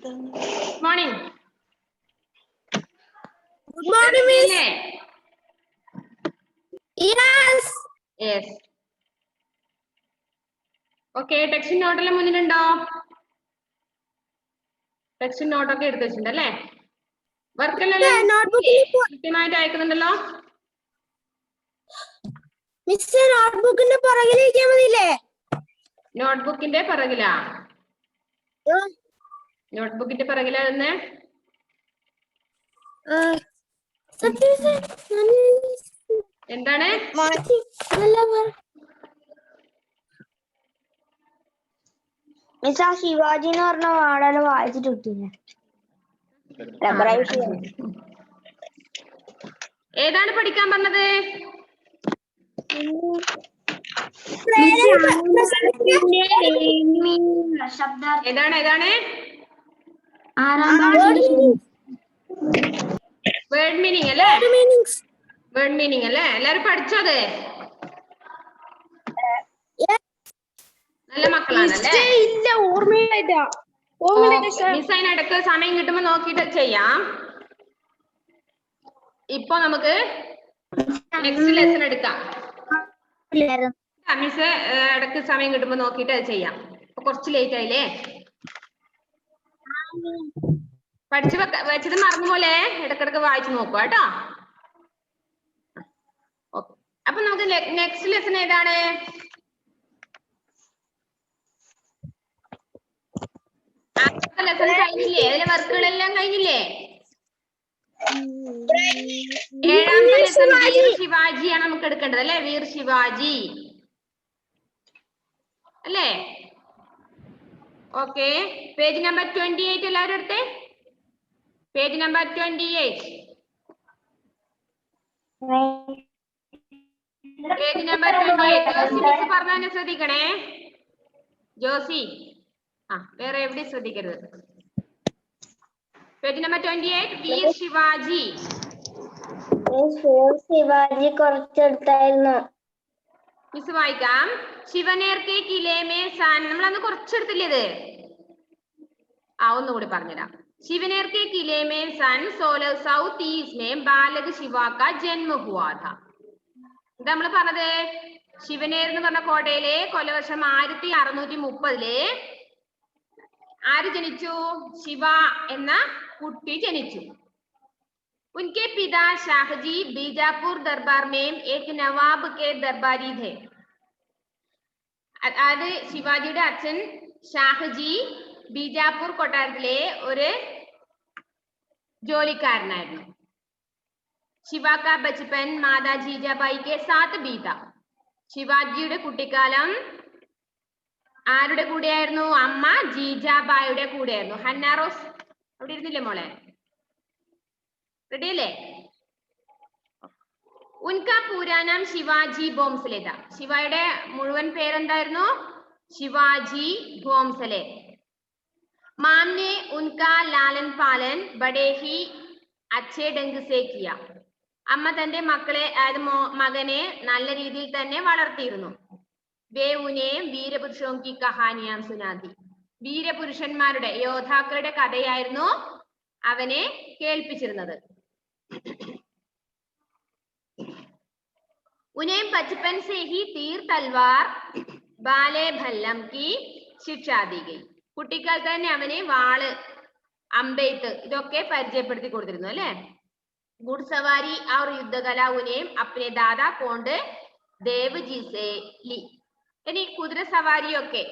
Good morning. Good morning, Miss. Yes. Yes. Okay, text note എല്ലാം മുന്നിലുണ്ടോ? Text നോട്ടൊക്കെ എടുത്ത് വെച്ചിട്ടുണ്ടല്ലേ? വർക്കെല്ലാം കൃത്യമായിട്ട് അയക്കുന്നുണ്ടല്ലോ? Miss നോട്ട്ബുക്കിന്റെ പുറകിലിരിക്കാൻ മതിയില്ലേ? നോട്ട്ബുക്കിന്റെ പിറകിലാ? നോട്ട്ബുക്കിന്റെ പിറകിലാ തന്നെ? എന്താണ്? മിസ് ആ ശിവാജി എന്ന് പറഞ്ഞ വാടല വായിച്ചിട്ട് ഏതാണ് പഠിക്കാൻ പറഞ്ഞത്? ഏതാണ് ഏതാണ്? വേർഡ് മീനിങ് അല്ലേ? വേർഡ് മീനിങ് അല്ലേ? എല്ലാരും പഠിച്ചത്? നല്ല മക്കളാണല്ലേ? ഇല്ല, ഓർമ്മയില്ല. മിസ് അതിനിടക്ക് സമയം കിട്ടുമ്പോ നോക്കിട്ട് ചെയ്യാം. ഇപ്പൊ നമുക്ക് നെക്സ്റ്റ് ലെസൺ എടുക്കാം. മിസ് ഇടക്ക് സമയം കിട്ടുമ്പോ നോക്കിട്ട് അത് ചെയ്യാം. ഇപ്പൊ കുറച്ച് ലേറ്റ് ആയില്ലേ? പഠിച്ചു വെച്ചത് മറന്നുപോലെ ഇടക്കിടക്ക് വായിച്ചു നോക്കുക കേട്ടോ. ഓക്കെ, അപ്പൊ നമുക്ക് നെക്സ്റ്റ് ലെസൺ ഏതാണ്? ലെസൺ കഴിഞ്ഞില്ലേ? അതിലെ വർക്കുകളെല്ലാം കഴിഞ്ഞില്ലേ? ഏഴാമത്തെ ലെസൺ വീർ ശിവാജിയാണ് നമുക്ക് എടുക്കേണ്ടത് അല്ലേ? വീർ ശിവാജി അല്ലേ? ഓക്കെ, പേജ് നമ്പർ 28 എല്ലാവരും എടുത്തേ. Page number 28. Page number 28. Josy miss പറഞ്ഞതിനെ ശ്രദ്ധിക്കണേ. ജോസി, വേറെ എവിടെ ശ്രദ്ധിക്കരുത്. Page number 28. വീർ ശിവാജി. ശിവാജി കുറച്ചെടുത്തായിരുന്നു. മിസ് വായിക്കാം. ശിവനേർ കെ കിലേ മേ സാൻ. നമ്മൾ അന്ന് കുറച്ചെടുത്തില്ലേ? ഒന്നുകൂടി പറഞ്ഞുതരാം. शिवनेर के किले में सन 1630 में बालक शिवा का जन्म हुआ था. എന്താ നമ്മൾ പറഞ്ഞത്? ശിവനേർ എന്ന് പറഞ്ഞ കോട്ടയിലെ കൊലവർഷം 1630 ആര് ജനിച്ചു? ശിവ എന്ന കുട്ടി ജനിച്ചു. उनके पिता शाहजी बीजापुर दरबार में एक नवाब के दरबारी थे. അതായത് ശിവാജിയുടെ അച്ഛൻ ഷാഹജി ബീജാപ്പൂർ കൊട്ടാരത്തിലെ ഒരു ജോലിക്കാരനായിരുന്നു. ശിവ കാ ബച്പൻ മാതാ ജീജാബായി കെ സാത്ത് ബീത. ശിവാജിയുടെ കുട്ടിക്കാലം ആരുടെ കൂടെയായിരുന്നു? അമ്മ ജീജാബായിയുടെ കൂടെയായിരുന്നു. ഹന്നാറോസ് അവിടെ ഇരുന്നില്ലേ മോളെ? റെഡിയല്ലേ? ഉൻകാ പൂരാ നാം ശിവാജി ഭോംസലെ था. ശിവയുടെ മുഴുവൻ പേരെന്തായിരുന്നു? ശിവാജി ഭോംസലെ. माम ने उनका लालन पालन बड़े ही अच्छे ढंग से किया. അമ്മ തന്റെ മക്കളെ അതായത് മകനെ നല്ല രീതിയിൽ തന്നെ വളർത്തിയിരുന്നു. വേ ഉനെ വീരപുരുഷോं की कहानियां सुनाती. വീരപുരുഷന്മാരുടെ യോദ്ധാക്കളുടെ കഥയായിരുന്നു അവനെ കേൾപ്പിച്ചിരുന്നത്. उन्हें बचपन से ही तीर तलवार बाले भल्लम की शिक्षा दी गई. കുട്ടിക്കാലത്ത് തന്നെ അവന് വാള്, അമ്പെയ്ത്ത് ഇതൊക്കെ പരിചയപ്പെടുത്തി കൊടുത്തിരുന്നു അല്ലെ? ഗുഡ്സവാരി और युद्धकला उन्हें अपने दादा कोंड देवजी से ली. ഇനി കുതിര സവാരിയൊക്കെ,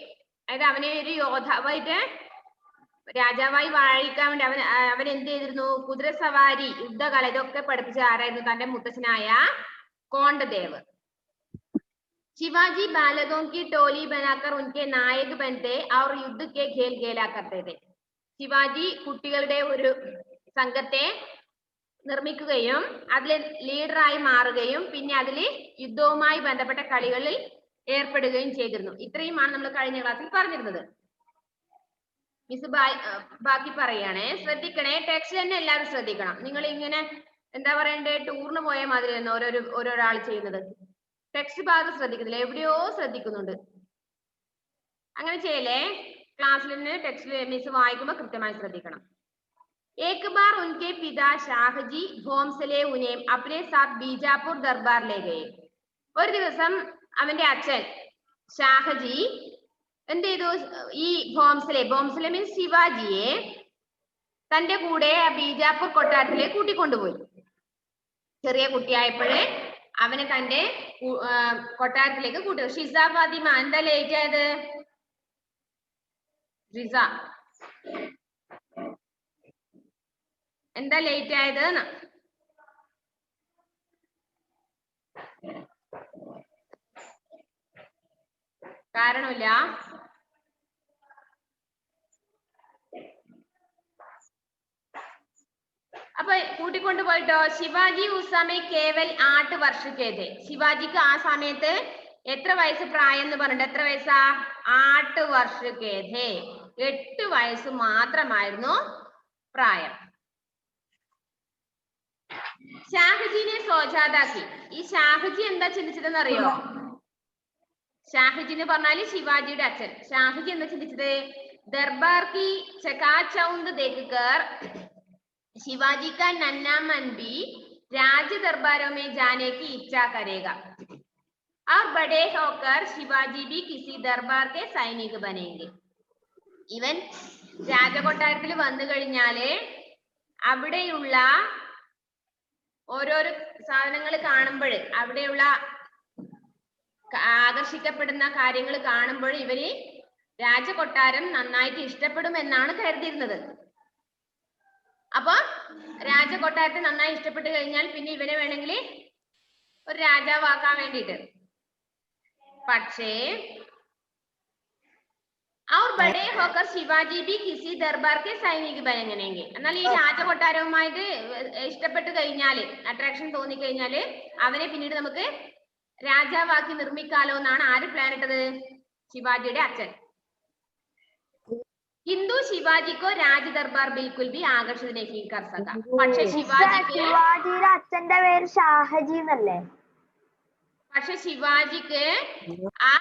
അതായത് അവനെ ഒരു യോദ്ധാവായിട്ട് രാജാവായി വാഴിക്കാൻ വേണ്ടി അവൻ എന്ത് ചെയ്തിരുന്നു? കുതിര സവാരി, യുദ്ധകല ഇതൊക്കെ പഠിപ്പിച്ച ആരായിരുന്നു? തന്റെ മുത്തച്ഛനായ കോണ്ടദേവ്. शिवाजी बालकों की टोली बनाकर उनके नायक बनते और युद्ध के खेल खेला करते थे. ശിവാജി കുട്ടികളുടെ ഒരു സംഘത്തെ നിർമ്മിക്കുകയും അതിൽ ലീഡറായി മാറുകയും പിന്നെ അതിൽ യുദ്ധവുമായി ബന്ധപ്പെട്ട കളികളിൽ ഏർപ്പെടുകയും ചെയ്തിരുന്നു. ഇത്രയുമാണ് നമ്മൾ കഴിഞ്ഞ ക്ലാസ്സിൽ പറഞ്ഞിരുന്നത്. മിസ് ബാക്കി പറയാണ്, ശ്രദ്ധിക്കണേ. ടെക്സ്റ്റ് തന്നെ എല്ലാവരും ശ്രദ്ധിക്കണം. നിങ്ങൾ ഇങ്ങനെ എന്താ പറയണ്ടേ, ടൂറിന് പോയ മാതിരി തന്നെ ഓരോരാൾ ചെയ്യുന്നത്. ടെക്സ്റ്റ് ഭാഗം ശ്രദ്ധിക്കുന്നില്ല, എവിടെയോ ശ്രദ്ധിക്കുന്നുണ്ട്. അങ്ങനെ ചെയ്യല്ലേ. ക്ലാസ്സിൽ നിന്ന് ടെക്സ്റ്റിൽ മിസ് വായിക്കുമ്പോൾ കൃത്യമായി ശ്രദ്ധിക്കണം. एक बार उनके पिता शाहजी भोंसले उन्हें अपने साथ बीजापुर दरबार ले गए. ഒരു ദിവസം അവന്റെ അച്ഛൻ ഷാഹജി എന്ത് ചെയ്തു? ഈ ഭോംസലെ മീൻസ് ശിവാജിയെ തന്റെ കൂടെ ബീജാപ്പൂർ കൊട്ടാരത്തിലേക്ക് കൂട്ടിക്കൊണ്ടുപോയി. ചെറിയ കുട്ടിയായപ്പോഴേ അവനെ തന്റെ കൊട്ടാരത്തിലേക്ക് കൂട്ടി. ഷിസ ഫാത്തിമ എന്താ ലേറ്റ് ആയത്? റിസ എന്താ ലേറ്റ് ആയത്? കാരണമില്ല. അപ്പൊ കൂട്ടിക്കൊണ്ടുപോയിട്ടോ. ശിവാജി ഉസ്സമേ കേവൽ 8 വർഷക്കേതെ. ശിവാജിക്ക് ആ സമയത്ത് എത്ര വയസ്സ് പ്രായം എന്ന് പറഞ്ഞിട്ട് എത്ര വയസ്സാ? 8 വർഷക്കേതെ. 8 വയസ്സ് മാത്രമായിരുന്നു പ്രായം. ഷാഹജിനെ സോജാദാക്കി. ഈ ഷാഹജി എന്താ ചിന്തിച്ചതെന്ന് അറിയോ? ഷാഹജി എന്ന് പറഞ്ഞാല് ശിവാജിയുടെ അച്ഛൻ. ഷാഹജി എന്താ ചിന്തിച്ചത്? ദർബാർ കി ചകാചൗന്ത് ദേഖ്കർ शिवाजी का नन्हा मन भी राज्य दरबारों में जाने की इच्छा करेगा और बड़े होकर शिवाजी भी किसी दरबार के सैनिक बनेंगे. ഇവൻ രാജകൊട്ടാരത്തിൽ വന്നു കഴിഞ്ഞാല് അവിടെയുള്ള ഓരോരോ സാധനങ്ങൾ കാണുമ്പോൾ, അവിടെയുള്ള ആകർഷിക്കപ്പെടുന്ന കാര്യങ്ങൾ കാണുമ്പോൾ ഇവര് രാജകൊട്ടാരം നന്നായിട്ട് ഇഷ്ടപ്പെടും എന്നാണ് കരുതിയിരുന്നത്. അപ്പൊ രാജകൊട്ടാരത്തെ നന്നായി ഇഷ്ടപ്പെട്ടു കഴിഞ്ഞാൽ പിന്നെ ഇവനെ വേണമെങ്കിൽ ഒരു രാജാവാക്കാൻ വേണ്ടിയിട്ട്. പക്ഷേ और बड़े होकर शिवाजी भी किसी दरबार के सैनिक बनेंगे. എന്നാൽ ഈ രാജകൊട്ടാരവുമായിട്ട് ഇഷ്ടപ്പെട്ടു കഴിഞ്ഞാല്, അട്രാക്ഷൻ തോന്നി കഴിഞ്ഞാല് അവനെ പിന്നീട് നമുക്ക് രാജാവാക്കി നിർമ്മിക്കാലോ എന്നാണ് ആര് പ്ലാൻ ഇട്ടത്? ശിവാജിയുടെ അച്ഛൻ. हिंदू शिवाजी को राज दरबार बिल्कुल भी आकर्षित नहीं कर सका. പക്ഷേ ശിവാജിയുടെ അച്ഛന്റെ പേര് ഷാഹജി എന്നല്ലേ? പക്ഷെ ശിവാജിക്ക് ആ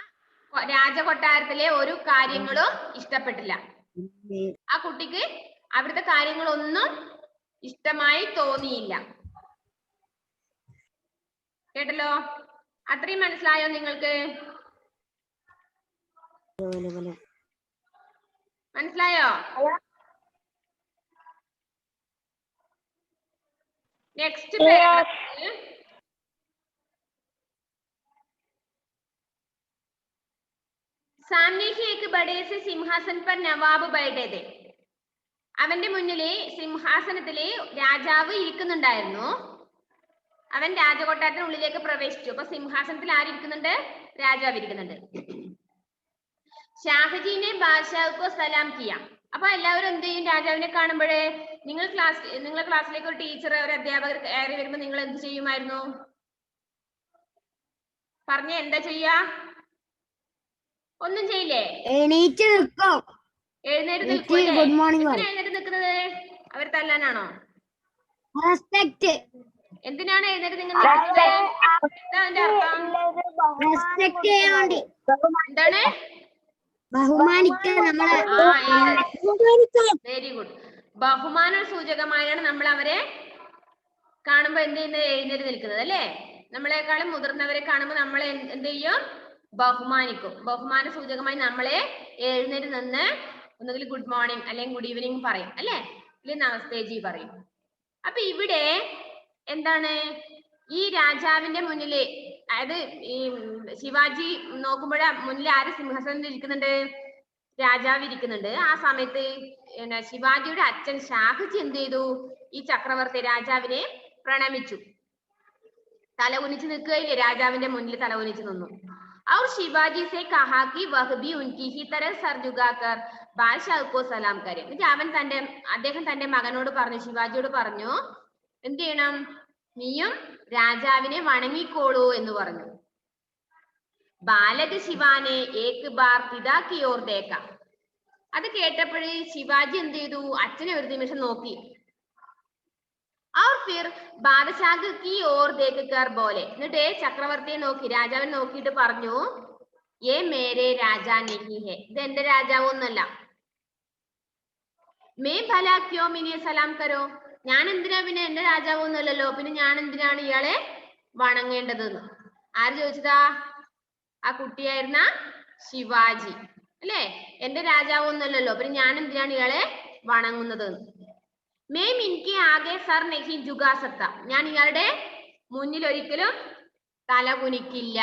രാജകൊട്ടാരത്തിലെ ഒരു കാര്യങ്ങളും ഇഷ്ടപ്പെട്ടില്ല. ആ കുട്ടിക്ക് അവിടുത്തെ കാര്യങ്ങളൊന്നും ഇഷ്ടമായി തോന്നിയില്ല. കേട്ടല്ലോ? അത്രയും മനസ്സിലായോ നിങ്ങൾക്ക്? മനസ്സിലായോ? നെക്സ്റ്റ് सामने ही एक बड़े से सिंहासन पर नवाब बैठे थे. അവന്റെ മുന്നില് സിംഹാസനത്തില് രാജാവ് ഇരിക്കുന്നുണ്ടായിരുന്നു. അവൻ രാജകൊട്ടാരത്തിനുള്ളിലേക്ക് പ്രവേശിച്ചു. അപ്പൊ സിംഹാസനത്തിൽ ആരിയ്ക്കുന്നുണ്ട്? രാജാവ് ഇരിക്കുന്നുണ്ട്. ഷാഹജീനെ ബാദ്ഷാഹ്കോ സലാം കിയ. അപ്പൊ എല്ലാവരും എന്ത് ചെയ്യും? രാജാവിനെ കാണുമ്പോഴേ നിങ്ങളുടെ ക്ലാസ്സിലേക്ക് ഒരു ടീച്ചർ, ഒരു അധ്യാപകർ കയറി വരുമ്പോ നിങ്ങൾ എന്ത് ചെയ്യുമായിരുന്നു? പറഞ്ഞ എന്താ ചെയ്യാ? ഒന്നും ചെയ്യില്ലേ? എഴുന്നേറ്റ് നിൽക്കും. എഴുന്നേറ്റ് നിൽക്കും. എഴുന്നേറ്റ് നിൽക്കുന്നത് അവർ തല്ലാനാണോ? എന്തിനാണ് എഴുന്നേറ്റ് നിങ്ങൾ നിൽക്കുന്നത്? എന്താ അർത്ഥം? എന്താണ്? Very good. ബഹുമാന സൂചകമായാണ് നമ്മൾ അവരെ കാണുമ്പോ എന്ത് ചെയ്യുന്നത്? എഴുന്നേറ്റ് നിൽക്കുന്നത് അല്ലേ? നമ്മളെക്കാളും മുതിർന്നവരെ കാണുമ്പോൾ നമ്മൾ എന്ത് ചെയ്യും? ബഹുമാനിക്കും. ബഹുമാന സൂചകമായി നമ്മളെ എഴുന്നേറ്റ് നിന്ന് ഒന്നുകിൽ ഗുഡ് മോർണിംഗ് അല്ലെങ്കിൽ ഗുഡ് ഈവനിങ് പറയും അല്ലേ? അല്ലെങ്കിൽ നമസ്തേജി പറയും. അപ്പൊ ഇവിടെ എന്താണ്? ഈ രാജാവിന്റെ മുന്നില്, അതായത് ഈ ശിവാജി നോക്കുമ്പോഴേ മുന്നിൽ ആര് സിംഹാസനത്തിൽ ഇരിക്കുന്നുണ്ട്? രാജാവ് ഇരിക്കുന്നുണ്ട്. ആ സമയത്ത് ശിവാജിയുടെ അച്ഛൻ ഷാഹജി എന്ത് ചെയ്തു? ഈ ചക്രവർത്തി രാജാവിനെ പ്രണമിച്ചു. തല കുനിച്ച് നിൽക്കുകയില്ലേ? രാജാവിന്റെ മുന്നിൽ തല കുനിച്ച് നിന്നു. और शिवाजी से कहा कि वह भी उनकी ही तरह सर झुकाकर बादशाह को सलाम करे. അദ്ദേഹം തന്റെ മകനോട് പറഞ്ഞു, ശിവാജിയോട് പറഞ്ഞു, എന്ത് ചെയ്യണം? നീയും രാജാവിനെ വണങ്ങിക്കോളൂ എന്ന് പറഞ്ഞു. ബാലക ശിവാനെ ഏക് ബാർ പിതാ കി ഓർ ദേഖ. അത് കേട്ടപ്പോഴേ ശിവാജി എന്ത് ചെയ്തു? അച്ഛനെ ഒരു നിമിഷം നോക്കി. और फिर बादशाह की ओर देखकर बोले. എന്നിട്ട് ചക്രവർത്തിയെ നോക്കി, രാജാവിനെ നോക്കിയിട്ട് പറഞ്ഞു, ये मेरे राजा नहीं है. ഇത് എന്റെ രാജാവൊന്നല്ല. മേ ഭല ക്യോ മിനെ സലാം കരോ, ഞാൻ എന്തിനാ പിന്നെ എന്റെ രാജാവൊന്നുമല്ലല്ലോ, പിന്നെ ഞാൻ എന്തിനാണ് ഇയാളെ വണങ്ങേണ്ടതെന്ന് ആര് ചോദിച്ചതാ? ആ കുട്ടിയായിരുന്ന ശിവാജി അല്ലേ? എന്റെ രാജാവൊന്നുമല്ലല്ലോ, പിന്നെ ഞാൻ എന്തിനാണ് ഇയാളെ വണങ്ങുന്നത്? മേം ഇൻകെ ആകെ സർ നഹി ജുഗാ സക്ത, ഞാൻ ഇയാളുടെ മുന്നിൽ ഒരിക്കലും തല കുനിക്കില്ല.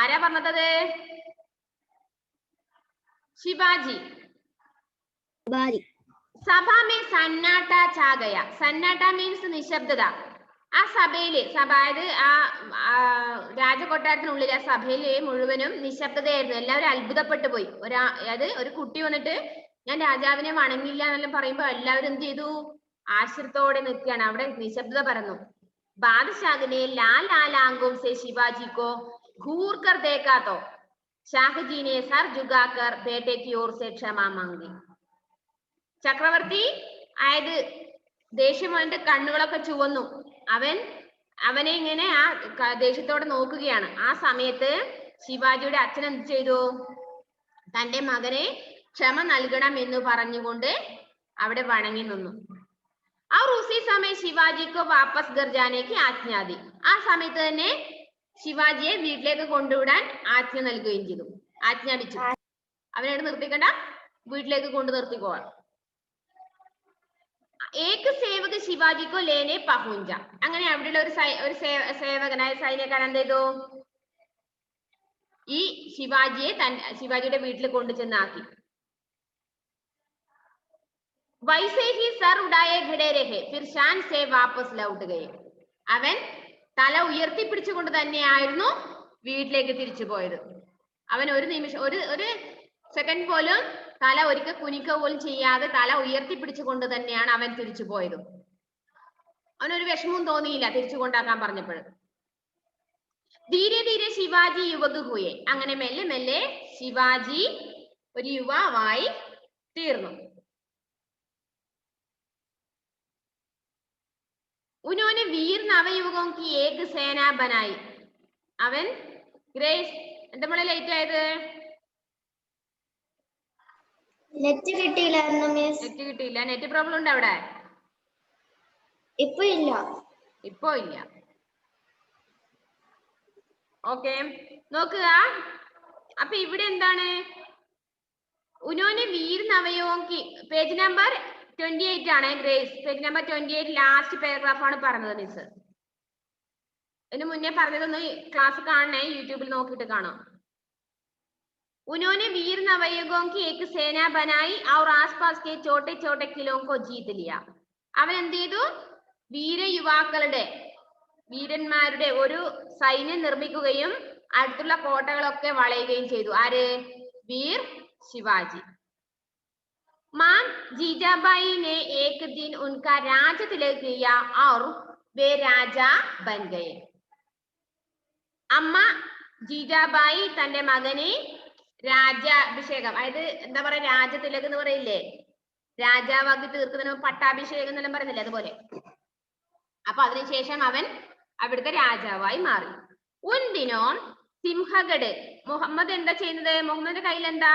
ആരാ പറഞ്ഞത്? ശിവാജി. സഭ മേ സന്നാട്ട ചാകയ, സന്നാട്ട മീൻസ് നിശബ്ദത. ആ സഭയില്, സഭ അതായത് ആ രാജകൊട്ടാരത്തിനുള്ളിൽ ആ സഭയില് മുഴുവനും നിശബ്ദതയായിരുന്നു. എല്ലാവരും അത്ഭുതപ്പെട്ടു പോയി. അതായത് ഒരു കുട്ടി വന്നിട്ട് ഞാൻ രാജാവിനെ വണങ്ങില്ല എന്നെല്ലാം പറയുമ്പോ എല്ലാവരും എന്ത് ചെയ്തു? ആശ്ചര്യത്തോടെ നിൽക്കുകയാണ്. അവിടെ നിശബ്ദത പരന്നു. ബാദശാഹിനെ ലാൽ ആലാംഗോം സെ ശിവാജിക്കോ ഘൂർ കർ ദേഖാ തോ ഷാഹ്ജീനെ സർ ജുഗാക്കർ ബേട്ടെ കി ഓർ സെ ക്ഷമാ മാംഗി. ചക്രവർത്തി അതായത് ദേഷ്യം വന്നിട്ട് കണ്ണുകളൊക്കെ ചുവന്നു. അവനെ ഇങ്ങനെ ആ ദേഷ്യത്തോടെ നോക്കുകയാണ്. ആ സമയത്ത് ശിവാജിയുടെ അച്ഛൻ എന്ത് ചെയ്തു? തന്റെ മകനെ ക്ഷമ നൽകണം എന്ന് പറഞ്ഞുകൊണ്ട് അവിടെ വണങ്ങി നിന്നു. और उसी समय शिवाजी को वापस घर जाने की आज्ञा दी. ആ സമയത്ത് തന്നെ ശിവാജിയെ വീട്ടിലേക്ക് കൊണ്ടുവിടാൻ ആജ്ഞ നൽകുകയും ചെയ്തു, ആജ്ഞാപിച്ചു. അവനോട് നിർത്തിക്കണ്ട, വീട്ടിലേക്ക് കൊണ്ടു നിർത്തിക്കോളാം. ഏക സേവക ശിവാജിക്കോ ലേനെ പഹുഞ്ച. അങ്ങനെ അവിടെയുള്ള ഒരു സേവകനായ സൈനികൻ എന്ത് ചെയ്തു? ഈ ശിവാജിയുടെ വീട്ടിൽ കൊണ്ടു ചെന്നാക്കി. वैसे ही सर उड़ाए खड़े रहे फिर शान से वापस लौट गए. അവൻ തല ഉയർത്തിപ്പിടിച്ചുകൊണ്ട് തന്നെയായിരുന്നു വീട്ടിലേക്ക് തിരിച്ചു പോയത്. അവൻ ഒരു നിമിഷം ഒരു സെക്കൻഡ് പോലും തല ഒരിക്കൽ കുനിക്കുക പോലും ചെയ്യാതെ തല ഉയർത്തിപ്പിടിച്ചുകൊണ്ട് തന്നെയാണ് അവൻ തിരിച്ചു പോയത്. അവനൊരു വിഷമവും തോന്നിയില്ല തിരിച്ചു കൊണ്ടാക്കാൻ പറഞ്ഞപ്പോൾ. ധീരെ ധീരെ ശിവാജി യുവക് ഹുയെ. അങ്ങനെ മെല്ലെ മെല്ലെ ശിവാജി ഒരു യുവാവായി തീർന്നു. उन्होंने वीर नवयुवकों की एक सेना बनाई. അവൻ ഗ്രേസ് എന്താ മോളെ ലേറ്റ് ആയത്? നെറ്റ് കിട്ടിയില്ലായിരുന്നു മിസ്. നെറ്റ് കിട്ടിയില്ല. നെറ്റ് പ്രോബ്ലം ഉണ്ട് അവിടെ? ഇപ്പൊ ഇല്ല. ഓക്കെ, നോക്കുക. അപ്പൊ ഇവിടെ എന്താണ്? ഉനോനെ വീർ നവയോങ്കി, പേജ് നമ്പർ 28 ആണ് Grace. Page number 28 last paragraph ആണ് പറഞ്ഞത് മിസ്. ഇതിന് മുന്നേ പറഞ്ഞതൊന്ന് ക്ലാസ് കാണണേ, യൂട്യൂബിൽ നോക്കിയിട്ട് കാണാം. उन्होंने वीर नवयुगों की एक सेना बनाई और आसपास के छोटे छोटे किलों को जीत लिया. അവൻ എന്ത് ചെയ്തു? വീരന്മാരുടെ ഒരു സൈന്യം നിർമ്മിക്കുകയും അടുത്തുള്ള കോട്ടകളൊക്കെ വളയുകയും ചെയ്തു. ആര്? വീർ ശിവാജി. मां जीजाबाई ने एक दिन उनका राज तिलक किया और वे राजा बन गए. അമ്മ ജീജാബായി തന്റെ മകനെ രാജാഭിഷേകം, അതായത് എന്താ പറയാ, രാജതിലക് എന്ന് പറയില്ലേ, രാജാവാക്കി തീർക്കുന്നതിന് പട്ടാഭിഷേകം എന്നെല്ലാം പറയുന്നില്ലേ, അതുപോലെ. അപ്പൊ അതിനുശേഷം അവൻ അവിടുത്തെ രാജാവായി മാറി. ഉൻദിനോ സിംഹഗഡ്. മുഹമ്മദ് എന്താ ചെയ്യുന്നത്? മുഹമ്മദിന്റെ കയ്യിൽ എന്താ?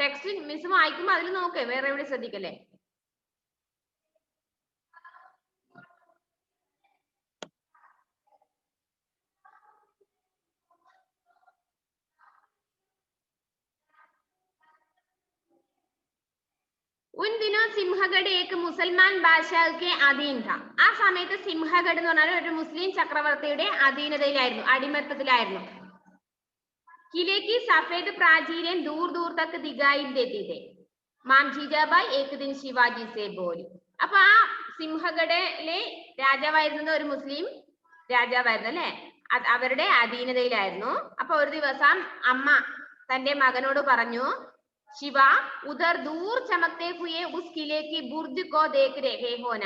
ടെക്സ്റ്റ് മിസ് വായിക്കുമ്പോ അതിൽ നോക്കേ, വേറെ എവിടെ ശ്രദ്ധിക്കല്ലേ. ഉൻ ദിനോ സിംഹഗഡ് ഏക്ക് മുസൽമാൻ ബാദ്ഷാഹ് അധീൻ ഥ. ആ സമയത്ത് സിംഹഗഡ് എന്ന് പറഞ്ഞാൽ ഒരു മുസ്ലിം ചക്രവർത്തിയുടെ അധീനതയിലായിരുന്നു, അടിമത്തത്തിലായിരുന്നു. किले की सफेद प्राचीरें दूर दूर तक दिखाई देती थे. മാം ജീജാബായി ഏക് ദിൻ ശിവാജി സേ ബോലി. അപ്പൊ ആ സിംഹഗഡിലെ രാജാവായിരുന്നത് ഒരു മുസ്ലിം രാജാവായിരുന്നു അല്ലെ, അവരുടെ അധീനതയിലായിരുന്നു. അപ്പൊ ഒരു ദിവസം അമ്മ തന്റെ മകനോട് പറഞ്ഞു, ശിവ ഉദർ ദൂർ ചമക്തേ ഹുയേ ഉസ് കിലേ കി ബുർജ് കോ ദേഖ് രഹേ ഹോന.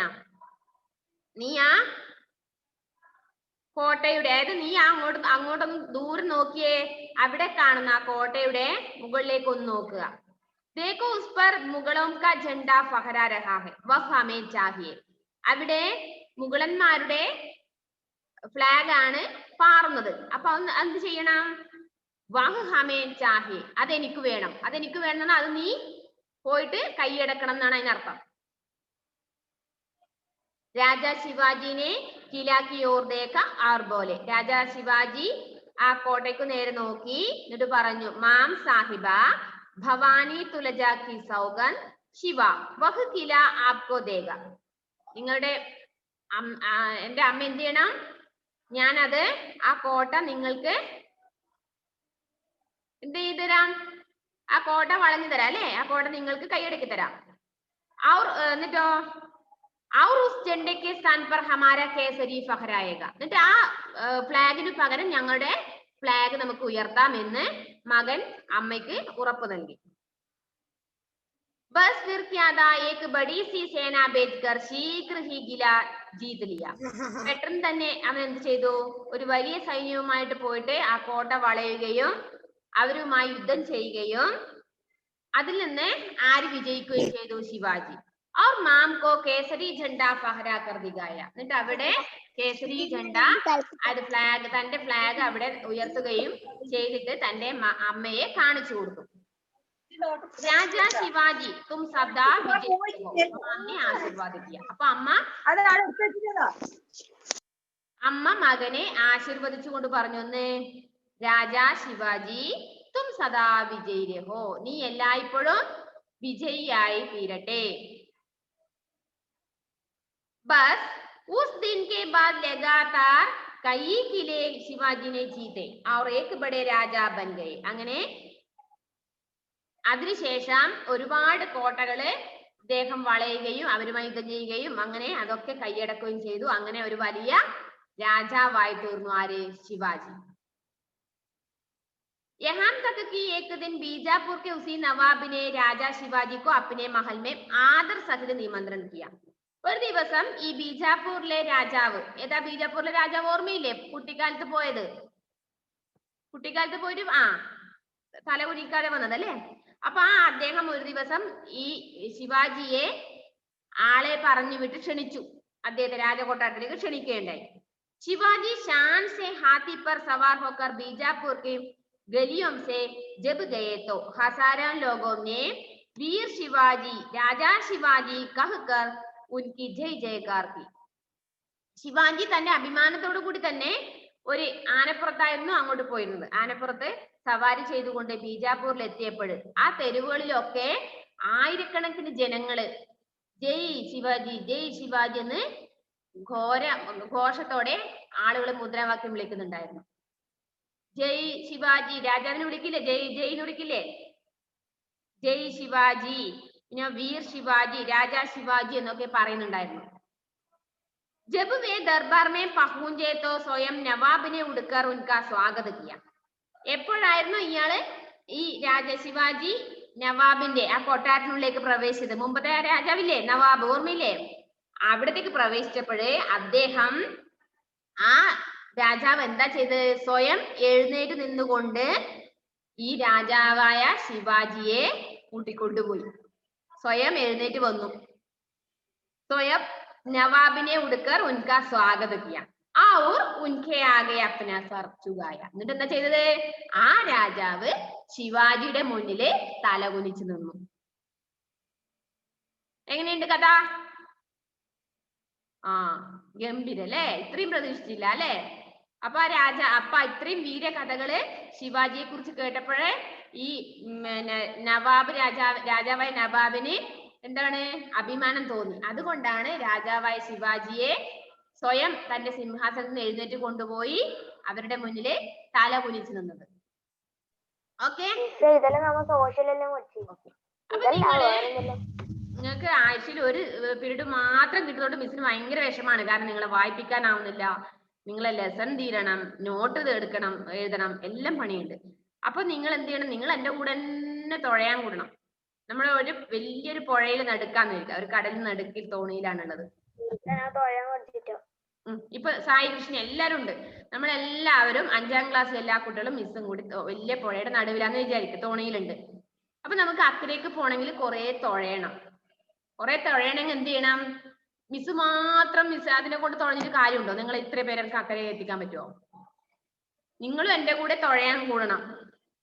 നീ ആ കോട്ടയുടെ, അതായത് നീ അങ്ങോട്ടൊന്ന് ദൂരെ നോക്കിയേ, അവിടെ കാണുന്ന ആ കോട്ടയുടെ മുകളിലേക്ക് ഒന്ന് നോക്കുക. ദേഖോ ഉസ് പർ മുഗളോം കാ ജണ്ടാ ഫഹരാ രഹാ ഹൈ വഹ് ഹമേ ചാഹിയേ. അവിടെ മുഗളന്മാരുടെ ഫ്ലാഗ് ആണ് പാറുന്നത്. അപ്പൊ എന്ത് ചെയ്യണം? വഹ് ഹമേ ചാഹെ, അതെനിക്ക് വേണം. അതെനിക്ക് വേണം, അത് നീ പോയിട്ട് കൈയടക്കണം എന്നാണ് അതിനർത്ഥം. രാജാ ശിവാജിനെ കിലാ കി or ദേഖ R bole, Raja Shivaji ആ കോട്ടയ്ക്ക് നേരെ നോക്കി എന്നിട്ട് പറഞ്ഞു, മാം സാഹിബ ഭവാനി തുലജ കി സൗഗൻ ശിവ വഹ് കില ആപ്കോ ദേഗ. നിങ്ങളുടെ എന്റെ അമ്മ എന്ത് ചെയ്യണം, ഞാനത് ആ കോട്ട നിങ്ങൾക്ക് എന്ത് ചെയ്തു തരാം, ആ കോട്ട വളഞ്ഞു തരാം അല്ലെ, ആ കോട്ട നിങ്ങൾക്ക് കൈയടക്കി തരാം. എന്നിട്ടോ और उस झंडे के स्थान पर हमारा केसरी फहराएगा, എന്നിട്ട് ആ ഫ്ലാഗിന് പകരം ഞങ്ങളുടെ ഫ്ലാഗ് നമുക്ക് ഉയർത്താം എന്ന് മകൻ അമ്മയ്ക്ക് ഉറപ്പ് നൽകി. बस फिर क्या था, एक बड़ी सी सेना भेजकर शीघ्र ही किला जीत लिया. പെട്ടെന്ന് തന്നെ അവൻ എന്ത് ചെയ്തു, ഒരു വലിയ സൈന്യവുമായിട്ട് പോയിട്ട് ആ കോട്ട വളയുകയും അവരുമായി യുദ്ധം ചെയ്യുകയും അതിൽ നിന്ന് ആര് വിജയിക്കുകയും ചെയ്തു, ശിവാജി. और माम को केसरी झंडा फहरा कर दिखाया, എന്നിട്ട് അവിടെ കേസരി झंडा അത് ഫ്ലാഗ്, തന്റെ ഫ്ലാഗ് അവിടെ ഉയർത്തുകയും ചെയ്തിട്ട് തന്റെ അമ്മയെ കാണിച്ചു കൊടുത്തു. രാജാ ശിവാജി തും സദാ വിജയിനെ ആശീർവാദിക്കുക. അപ്പൊ അമ്മ മകനെ ആശീർവദിച്ചുകൊണ്ട് പറഞ്ഞു, ഒന്ന്, രാജാ ശിവാജി തും സദാ വിജയ് രഹോ, നീ എല്ലായ്പ്പോഴും വിജയിയായി തീരട്ടെ. बस उस दिन के बाद लगातार कई किले शिवाजी ने जीते और एक बड़े राजा बन गए. അങ്ങനെ അതിനുശേഷം ഒരുപാട് കോട്ടകള് അദ്ദേഹം വളയുകയും അവരുമായി യുദ്ധം ചെയ്യുകയും അങ്ങനെ അതൊക്കെ കൈയടക്കുകയും ചെയ്തു. അങ്ങനെ ഒരു വലിയ രാജാവായി തീർന്നു ആര്, ശിവാജി. यहाँ तक कि एक दिन बीजापुर के उसी नवाब ने राजा शिवाजी को अपने महल में आदर सहित निमंत्रण किया. ഒരു ദിവസം ഈ ബീജാപ്പൂരിലെ രാജാവ്, ഏതാ ബീജാപ്പൂരിലെ രാജാവ് ഓർമ്മയില്ലേ, കുട്ടിക്കാലത്ത് പോയത്, കുട്ടിക്കാലത്ത് പോയിട്ട് തല കുനിക്കാതെ വന്നതല്ലേ. അപ്പൊ അദ്ദേഹം ഒരു ദിവസം ഈ ശിവാജിയെ ആളെ പറഞ്ഞു വിട്ട് ക്ഷണിച്ചു, അദ്ദേഹത്തെ രാജകൊട്ടാരത്തിലേക്ക് ക്ഷണിക്കുകയുണ്ടായി. ശിവാജി शान से हाथी पर सवार होकर बीजापुर के गलियों से जब गए तो हजारों लोगों ने वीर शिवाजी राजा शिवाजी कहकर उनकी जय जयकार की. ശിവാജി തന്റെ അഭിമാനത്തോടു കൂടി തന്നെ ഒരു ആനപ്പുറത്തായിരുന്നു അങ്ങോട്ട് പോയിരുന്നത്. ആനപ്പുറത്ത് സവാരി ചെയ്തുകൊണ്ട് ബീജാപ്പൂരിൽ എത്തിയപ്പോൾ ആ തെരുവുകളിലൊക്കെ ആയിരക്കണക്കിന് ജനങ്ങള് ജയ് ശിവാജി എന്ന് ഘോഷത്തോടെ ആളുകൾ മുദ്രാവാക്യം വിളിക്കുന്നുണ്ടായിരുന്നു. ജയ് ശിവാജി, രാജാവിനെ വിളിക്കില്ലേ, ജയ്ന്ന് വിളിക്കില്ലേ, ജയ് ശിവാജി, പിന്നെ വീർ ശിവാജി, രാജാ ശിവാജി എന്നൊക്കെ പറയുന്നുണ്ടായിരുന്നു. जब वे दरबार में पहुंचे तो स्वयं नवाब ने उड़कर उनका स्वागत किया. എപ്പോഴായിരുന്നു ഇയാള് ഈ ശിവാജി നവാബിന്റെ ആ കൊട്ടാരത്തിനുള്ളിലേക്ക് പ്രവേശിച്ചത്, മുമ്പത്തെ രാജാവില്ലേ നവാബ് ഓർമ്മയില്ലേ, അവിടത്തേക്ക് പ്രവേശിച്ചപ്പോഴേ അദ്ദേഹം ആ രാജാവ് എന്താ ചെയ്തത്, സ്വയം എഴുന്നേറ്റ് നിന്നുകൊണ്ട് ഈ രാജാവായ ശിവാജിയെ കൂട്ടിക്കൊണ്ടുപോയി. സ്വയം എഴുന്നേറ്റ് വന്നു. സ്വയം നവാബിനെ ഉടുക്കർ ഉൻകാ സ്വാഗത കിയ और उनके आगे अपना सर चुकाया. എന്നിട്ട് എന്താ ചെയ്തത്, ആ രാജാവ് ശിവാജിയുടെ മുന്നില് തലകുനിച്ചു നിന്നു. എങ്ങനെയുണ്ട് കഥ? ഗംഭീരല്ലേ, ഇത്രയും പ്രതീക്ഷിച്ചില്ല അല്ലെ. അപ്പൊ ഇത്രയും വീര കഥകള് ശിവാജിയെ കുറിച്ച് കേട്ടപ്പോഴേ ഈ രാജാവായ നവാബിന് എന്താണ്, അഭിമാനം തോന്നി. അതുകൊണ്ടാണ് രാജാവായ ശിവാജിയെ സ്വയം തന്റെ സിംഹാസനത്തിൽ നിന്ന് എഴുന്നേറ്റ് കൊണ്ടുപോയി അവരുടെ മുന്നില് തല കുനിച്ചു നിന്നത്. ഓക്കെ, അപ്പൊ നിങ്ങൾക്ക് ആഴ്ചയിൽ ഒരു പീരീഡ് മാത്രം കിട്ടുന്നതുകൊണ്ട് മിസ്സിന് ഭയങ്കര വിഷമാണ്. കാരണം നിങ്ങളെ വായിപ്പിക്കാനാവുന്നില്ല, നിങ്ങളെ ലെസൺ തീരണം, നോട്ട് എടുക്കണം, എഴുതണം, എല്ലാം പണിയുണ്ട്. അപ്പൊ നിങ്ങൾ എന്ത് ചെയ്യണം, നിങ്ങൾ എന്റെ കൂടെ തന്നെ തുഴയാൻ കൂടണം. നമ്മൾ ഒരു വലിയൊരു പുഴയിൽ നടുക്കാന്ന് വരിക, ഒരു കടലിൽ നടുക്കിൽ തോണിയിലാണുള്ളത്. ഇപ്പൊ സായി കൃഷ്ണ എല്ലാരും ഉണ്ട്, നമ്മളെല്ലാവരും 5ാം ക്ലാസ്സിലെ എല്ലാ കുട്ടികളും മിസ്സും കൂടി വലിയ പുഴയുടെ നടുവിലാന്ന് വിചാരിക്കും, തോണിയിലുണ്ട്. അപ്പൊ നമുക്ക് അക്കരയ്ക്ക് പോണെങ്കിൽ കുറെ തുഴയണമെങ്കിൽ എന്ത് ചെയ്യണം, മിസ് മാത്രം അതിനെ കൊണ്ട് തുഴഞ്ഞിട്ട് കാര്യമുണ്ടോ? നിങ്ങൾ ഇത്ര പേർക്ക് അക്കരയെ എത്തിക്കാൻ പറ്റുമോ? നിങ്ങളും എന്റെ കൂടെ തുഴയാൻ കൂടണം.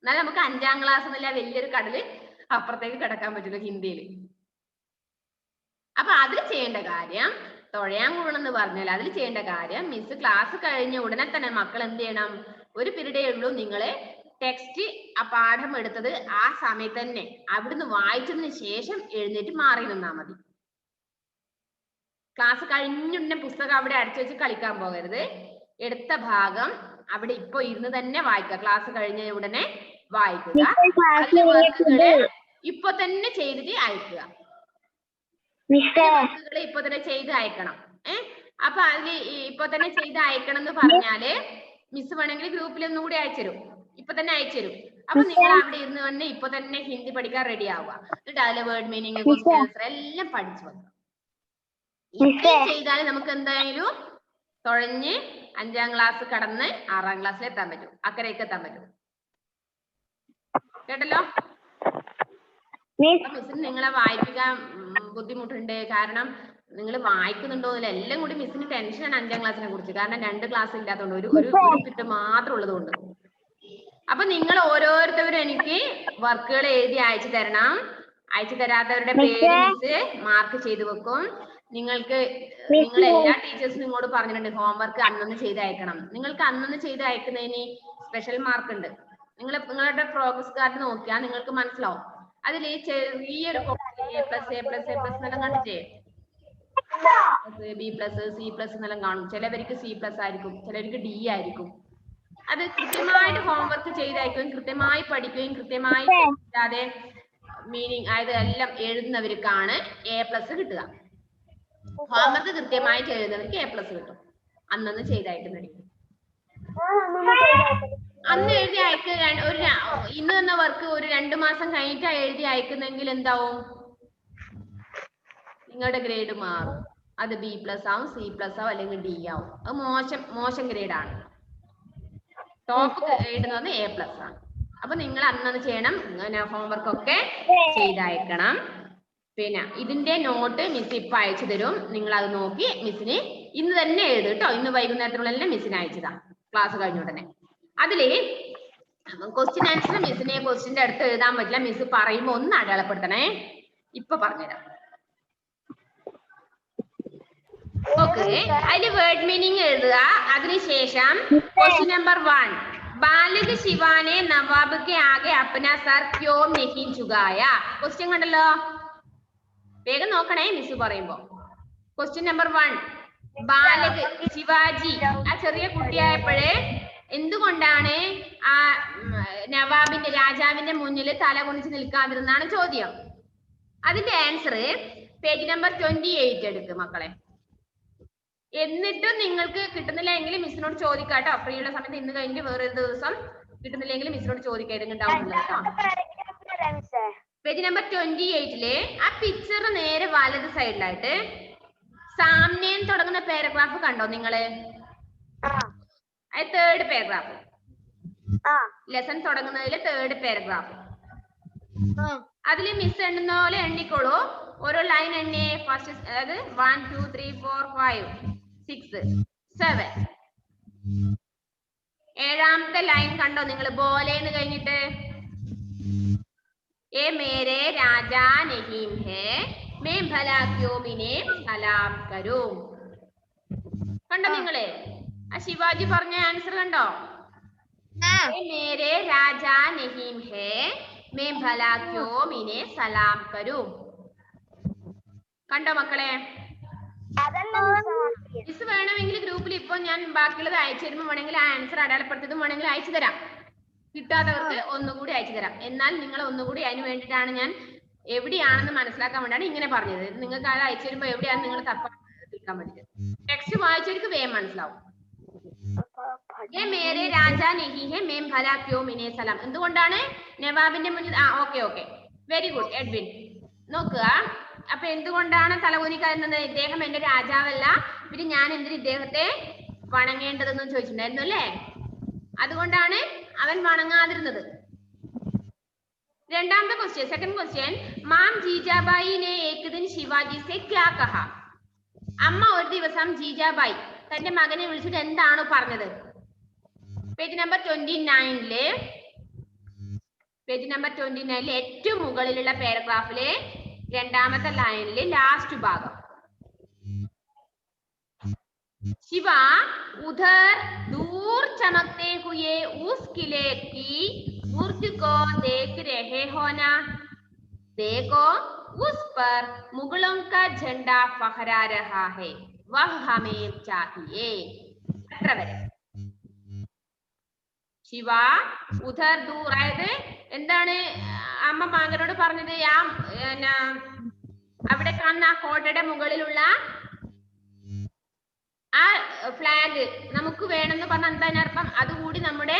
എന്നാൽ നമുക്ക് 5ാം ക്ലാസ് എന്നുള്ള വലിയൊരു കടല് അപ്പുറത്തേക്ക് കിടക്കാൻ പറ്റില്ല ഹിന്ദിയിൽ. അപ്പൊ അതിൽ ചെയ്യേണ്ട കാര്യം തുഴയാൻ കൂടണം എന്ന് പറഞ്ഞാൽ അതിൽ ചെയ്യേണ്ട കാര്യം മിസ് ക്ലാസ് കഴിഞ്ഞ ഉടനെ തന്നെ മക്കൾ എന്ത് ചെയ്യണം, ഒരു പീരീഡേ ഉള്ളൂ, നിങ്ങള് ടെക്സ്റ്റ് ആ പാഠം എടുത്തത് ആ സമയത്ത് തന്നെ അവിടുന്ന് വായിച്ചതിന് ശേഷം എഴുന്നേറ്റ് മാറി നിന്നാ മതി. ക്ലാസ് കഴിഞ്ഞുടനെ പുസ്തകം അവിടെ അടച്ചു വെച്ച് കളിക്കാൻ പോകരുത്. എടുത്ത ഭാഗം അവിടെ ഇപ്പൊ ഇരുന്ന് തന്നെ വായിക്കുക. ക്ലാസ് കഴിഞ്ഞ ഉടനെ വായിക്കുക. അതിലെ വർക്കുകള് ഇപ്പൊ തന്നെ ചെയ്തിട്ട് അയക്കുക. വർക്കുകൾ ഇപ്പൊ തന്നെ ചെയ്ത് അയക്കണം. അപ്പൊ അതില് ഇപ്പൊ തന്നെ ചെയ്ത് അയക്കണം എന്ന് പറഞ്ഞാല് മിസ് വേണമെങ്കിൽ ഗ്രൂപ്പിൽ ഒന്നും കൂടി അയച്ചുതരും. ഇപ്പൊ തന്നെ അയച്ചുതരും. അപ്പൊ നിങ്ങൾ അവിടെ ഇരുന്ന് തന്നെ ഇപ്പൊ തന്നെ ഹിന്ദി പഠിക്കാൻ റെഡി ആവുക. എന്നിട്ട് അതിലെ വേർഡ് മീനിങ്, ക്വസ്റ്റ്യൻ ആൻസർ എല്ലാം പഠിച്ചു വെക്കുക. ഇത്രയും ചെയ്താൽ നമുക്ക് എന്തായാലും തുഴഞ്ഞ് 5ാം ക്ലാസ് കടന്ന് 6ാം ക്ലാസ്സിൽ എത്താൻ പറ്റും, അക്കരയ്ക്ക് എത്താൻ പറ്റും. കേട്ടല്ലോ? മിസ്സിന് നിങ്ങളെ വായിപ്പിക്കാൻ ബുദ്ധിമുട്ടുണ്ട്. കാരണം നിങ്ങൾ വായിക്കുന്നുണ്ടോന്നില്ല, എല്ലാം കൂടി മിസ്സിന് ടെൻഷനാണ് 5ാം ക്ലാസ്സിനെ കുറിച്ച്. കാരണം 2 ക്ലാസ് ഇല്ലാത്തതുകൊണ്ട്, ഒരു പീരീഡ് മാത്രം ഉള്ളതുകൊണ്ട്. അപ്പൊ നിങ്ങൾ ഓരോരുത്തരും എനിക്ക് വർക്കുകൾ എഴുതി അയച്ചു തരണം. അയച്ചു തരാത്തവരുടെ പേര് മിസ് മാർക്ക് ചെയ്ത് വെക്കും. നിങ്ങൾ എല്ലാ ടീച്ചേഴ്സും നിങ്ങളോട് പറഞ്ഞിട്ടുണ്ട് ഹോംവർക്ക് അന്നൊന്ന് ചെയ്ത് അയക്കണം. നിങ്ങൾക്ക് അന്നൊന്ന് ചെയ്ത് അയക്കുന്നതിന് സ്പെഷ്യൽ മാർക്ക് ഉണ്ട്. നിങ്ങളുടെ പ്രോഗ്രസ് കാർഡ് നോക്കിയാൽ നിങ്ങൾക്ക് മനസ്സിലാവും. അതിൽ ചെറിയൊരു A+, എന്നെല്ലാം കണ്ടിട്ടേ, B+, C+ എന്നെല്ലാം കാണും. ചിലവർക്ക് C+ ആയിരിക്കും, ചിലവർക്ക് D ആയിരിക്കും. അത് കൃത്യമായിട്ട് ഹോംവർക്ക് ചെയ്തയക്കുകയും കൃത്യമായി പഠിക്കുകയും കൃത്യമായി അല്ലാതെ മീനിങ് അതായത് എല്ലാം എഴുതുന്നവർക്കാണ് A+ കിട്ടുക. ഹോംവർക്ക് കൃത്യമായിട്ട് എഴുതുന്നവർക്ക് A+ കിട്ടും. അന്നൊന്ന് ചെയ്തയക്കുന്നവർക്ക്. അന്ന് എഴുതി അയക്കുക. ഇന്ന് തന്ന വർക്ക് ഒരു 2 മാസം കഴിഞ്ഞിട്ടാ എഴുതി അയക്കുന്നെങ്കിൽ എന്താവും, നിങ്ങളുടെ ഗ്രേഡ് മാറും. അത് B+ ആവും, C+ ആവും, അല്ലെങ്കിൽ D ആവും. അത് മോശം ഗ്രേഡാണ്. ടോപ്പ് ഗ്രേഡ് എന്ന് പറഞ്ഞാൽ A+ ആണ്. അപ്പൊ നിങ്ങൾ അന്നത് ചെയ്യണം. ഹോംവർക്ക് ഒക്കെ ചെയ്തയക്കണം. പിന്നെ ഇതിന്റെ നോട്ട് മിസ് ഇപ്പൊ അയച്ചു തരും. നിങ്ങൾ അത് നോക്കി മിസ്സിന് ഇന്ന് തന്നെ എഴുതും കേട്ടോ. ഇന്ന് വൈകുന്നേരത്തിനുള്ളിൽ മിസ്സിന് അയച്ചതാ ക്ലാസ് കഴിഞ്ഞ ഉടനെ. അതില് ക്വസ്റ്റ്യൻ ആൻസർ മിസ്സിനെ ക്വസ്റ്റ്യന്റെ അടുത്ത് എഴുതാൻ പറ്റില്ല. മിസ് പറയുമ്പോ ഒന്ന് അടയാളപ്പെടുത്തണേ. ഇപ്പൊ പറഞ്ഞുതരാം. ഓക്കെ, അതില് വേർഡ് മീനിങ് എഴുതുക. അതിനുശേഷം ക്വസ്റ്റ്യൻ നമ്പർ 1, ബാലക ശിവാനെ നവാബ് കെ ആകെ അപ്ന സർ ക്യോ നഹീ ചുഗായ. ക്വസ്റ്റ്യൻ കണ്ടല്ലോ, വേഗം നോക്കണേ മിസ് പറയുമ്പോ. ക്വസ്റ്റ്യൻ നമ്പർ 1, ബാലക ശിവാജി ആ ചെറിയ കുട്ടിയായപ്പോഴേ എന്തുകൊണ്ടാണ് ആ നവാബിന്റെ രാജാവിന്റെ മുന്നിൽ തല കുനിച്ച് നിൽക്കാതിരുന്നാണ് ചോദ്യം. അതിന്റെ ആൻസർ പേജ് നമ്പർ 28 എടുക്ക് മക്കളെ. എന്നിട്ടും നിങ്ങൾക്ക് കിട്ടുന്നില്ല എങ്കിൽ മിസ്സിനോട് ചോദിക്കാട്ടോ. ഫ്രീ ഉള്ള സമയത്ത് ഇന്ന് കഴിഞ്ഞിട്ട് വേറൊരു ദിവസം കിട്ടുന്നില്ലെങ്കിൽ മിസ്സിനോട് ചോദിക്കാം. ഏതെങ്കിലും ഡൗട്ട് ഉണ്ടോ കേട്ടോ. പേജ് നമ്പർ 28 ആ പിക്ചർ നേരെ വലത് സൈഡിലായിട്ട് സാമ്നേൻ തുടങ്ങുന്ന പാരഗ്രാഫ് കണ്ടോ നിങ്ങള്? അത് 3rd പാരഗ്രാഫ്. ലെസൺ തുടങ്ങുന്നതിൽ 3rd പാരഗ്രാഫ്. അതില് മിസ് എണ്ണുന്ന പോലെ എണ്ണിക്കോളൂ. ഓരോ ലൈൻ എണ്ണേ. ഫസ്റ്റ് അതായത് 1 2 3 4 5 6 7. 7ാമത്തെ ലൈൻ കണ്ടോ നിങ്ങൾ? ബോലേന്ന് കഴിഞ്ഞിട്ട് ए मेरे राजा नहीं है मैं भला क्यों मिने सलाम करूं. കണ്ടോ നിങ്ങള്? ആ ശിവാജി പറഞ്ഞ ആൻസർ കണ്ടോ? ए मेरे राजा नहीं है मैं भला क्यों मिने सलाम करूं. കണ്ടോ മക്കളെ? മിസ് വേണമെങ്കിൽ ഗ്രൂപ്പിൽ ഇപ്പൊ ഞാൻ ബാക്കിയുള്ളത് അയച്ചു തരുമ്പോൾ വേണമെങ്കിൽ ആ ആൻസർ അടയാളപ്പെടുത്തിയതും വേണമെങ്കിൽ അയച്ചു തരാം. കിട്ടാത്തവർക്ക് ഒന്നുകൂടി അയച്ചു തരാം. എന്നാൽ നിങ്ങൾ ഒന്നുകൂടി അതിന് വേണ്ടിയിട്ടാണ് ഞാൻ എവിടെയാണെന്ന് മനസ്സിലാക്കാൻ വേണ്ടിയാണ് ഇങ്ങനെ പറഞ്ഞത്. നിങ്ങൾക്ക് അത് അയച്ചു തരുമ്പോൾ എവിടെയാണ് നിങ്ങൾ തപ്പാൻ പറ്റിയത്. ടെക്സ്റ്റ് വായിച്ചവർക്ക് വേഗം മനസ്സിലാവും. മേരെ രാജാ നഹീ ഹെ മേം ഭലാ ക്യോ മിനെ സലാം. എന്തുകൊണ്ടാണ് നവാബിന്റെ മുന്നിൽ? Okay very good Edwin. നോക്കുക, അപ്പൊ എന്തുകൊണ്ടാണ് തലകുനിക്കാതിരുന്നത്? ഇദ്ദേഹം എന്റെ രാജാവല്ല, പിന്നെ ഞാൻ എന്തിന് ഇദ്ദേഹത്തെ വണങ്ങേണ്ടതെന്ന് ചോദിച്ചിട്ടുണ്ടായിരുന്നു അല്ലേ? അതുകൊണ്ടാണ് അവൻ വണങ്ങാതിരുന്നത്. രണ്ടാമത്തെ ക്വസ്റ്റ്യൻ, സെക്കൻഡ് ക്വസ്റ്റ്യൻ, മാം ജീജാബായി ने एक दिन शिवाजी से क्या कहा. അമ്മ ഒരു ദിവസം ജീജാബായി തന്റെ മകനെ വിളിച്ചിട്ട് എന്താണ് പറഞ്ഞത്? പേജ് നമ്പർ 29 പേജ് നമ്പർ 29 ഏറ്റവും മുകളിലുള്ള പാരഗ്രാഫിലെ രണ്ടാമത്തെ ലൈനിലെ ലാസ്റ്റ് ഭാഗം. शिवा उधर दूर चमकते हुए उस किले की बुर्ज को देख रहे हो ना? देखो उस पर मुगलों का झंडा फहरा रहा है, वह हमें चाहिए. ശിവ ഉധർ ദൂർ, അതായത് എന്താണ് അമ്മ മകനോട് പറഞ്ഞത്? അവിടെ കാണുന്ന ആ കോട്ടയുടെ മുകളിലുള്ള ആ ഫ്ലാഗ് നമുക്ക് വേണമെന്ന് പറഞ്ഞ എന്താണ് അർത്ഥം? അതുകൂടി നമ്മുടെ